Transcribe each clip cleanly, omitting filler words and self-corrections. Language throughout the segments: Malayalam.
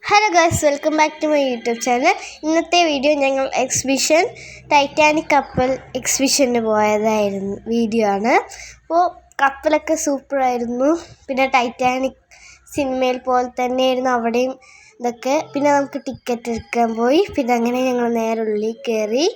Hello guys, welcome back to my YouTube channel. ഇന്നത്തെ വീഡിയോ ഞങ്ങൾ എക്സിബിഷൻ ടൈറ്റാനിക് കപ്പൽ എക്സിബിഷന് പോയതായിരുന്നു വീഡിയോ ആണ്. അപ്പോൾ കപ്പലൊക്കെ സൂപ്പറായിരുന്നു. പിന്നെ ടൈറ്റാനിക് സിനിമയിൽ പോലെ തന്നെയായിരുന്നു അവിടെയും ഇതൊക്കെ. പിന്നെ നമുക്ക് ടിക്കറ്റ് എടുക്കാൻ പോയി. പിന്നെ അങ്ങനെ ഞങ്ങൾ നേരെ ഉള്ളിൽ കയറി.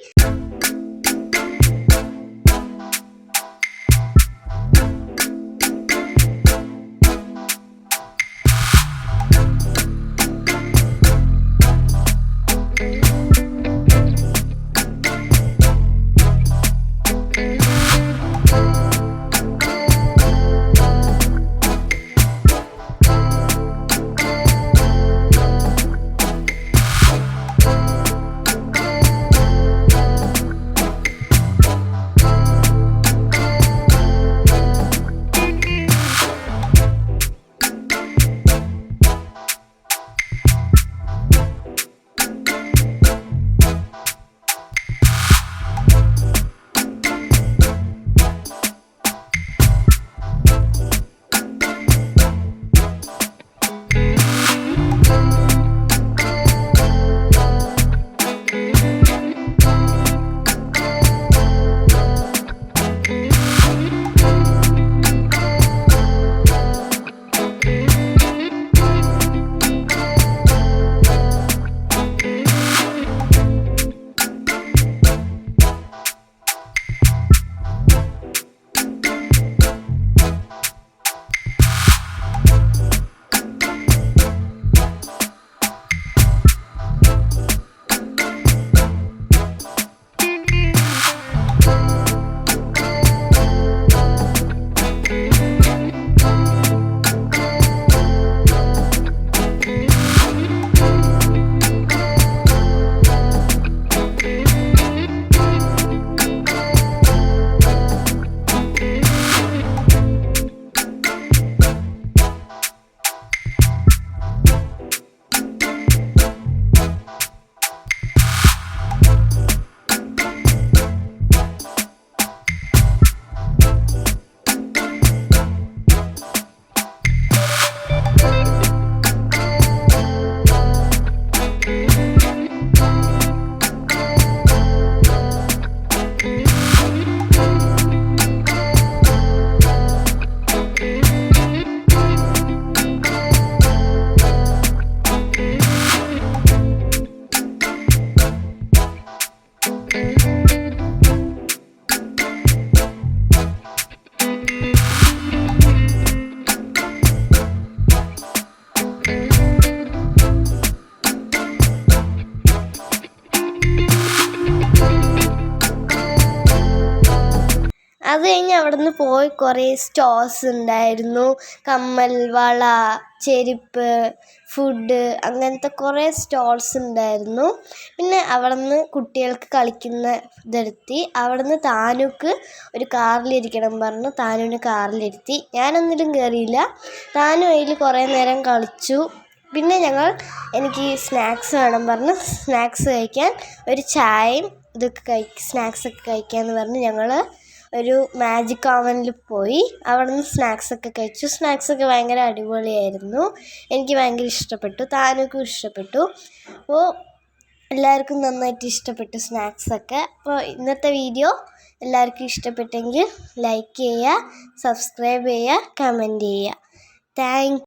അത് കഴിഞ്ഞ് അവിടെ നിന്ന് പോയി കുറേ സ്റ്റോൾസ് ഉണ്ടായിരുന്നു. കമ്മൽ, വള, ചെരുപ്പ്, ഫുഡ്, അങ്ങനത്തെ കുറേ സ്റ്റോൾസ് ഉണ്ടായിരുന്നു. പിന്നെ അവിടെ നിന്ന് കുട്ടികൾക്ക് കളിക്കുന്ന ഇതെടുത്തി. അവിടെ നിന്ന് താനുക്ക് ഒരു കാറിലിരിക്കണം പറഞ്ഞു. താനുവിനെ കാറിലിരുത്തി. ഞാനൊന്നിലും കയറിയില്ല. താനു അതിൽ കുറേ നേരം കളിച്ചു. പിന്നെ എനിക്ക് സ്നാക്സ് വേണം പറഞ്ഞ് സ്നാക്സ് കഴിക്കാൻ ഒരു ചായയും ഇതൊക്കെ സ്നാക്സൊക്കെ കഴിക്കാമെന്ന് പറഞ്ഞ് ഞങ്ങൾ ഒരു മാജിക് ഓവനിൽ പോയി. അവിടെ നിന്ന് സ്നാക്സൊക്കെ കഴിച്ചു. സ്നാക്സൊക്കെ ഭയങ്കര അടിപൊളിയായിരുന്നു. എനിക്ക് ഭയങ്കര ഇഷ്ടപ്പെട്ടു. താനുക്കും ഇഷ്ടപ്പെട്ടു. അപ്പോൾ എല്ലാവർക്കും നന്നായിട്ട് ഇഷ്ടപ്പെട്ടു സ്നാക്സൊക്കെ. അപ്പോൾ ഇന്നത്തെ വീഡിയോ എല്ലാവർക്കും ഇഷ്ടപ്പെട്ടെങ്കിൽ ലൈക്ക് ചെയ്യുക, സബ്സ്ക്രൈബ് ചെയ്യുക, കമൻറ്റ് ചെയ്യുക. താങ്ക്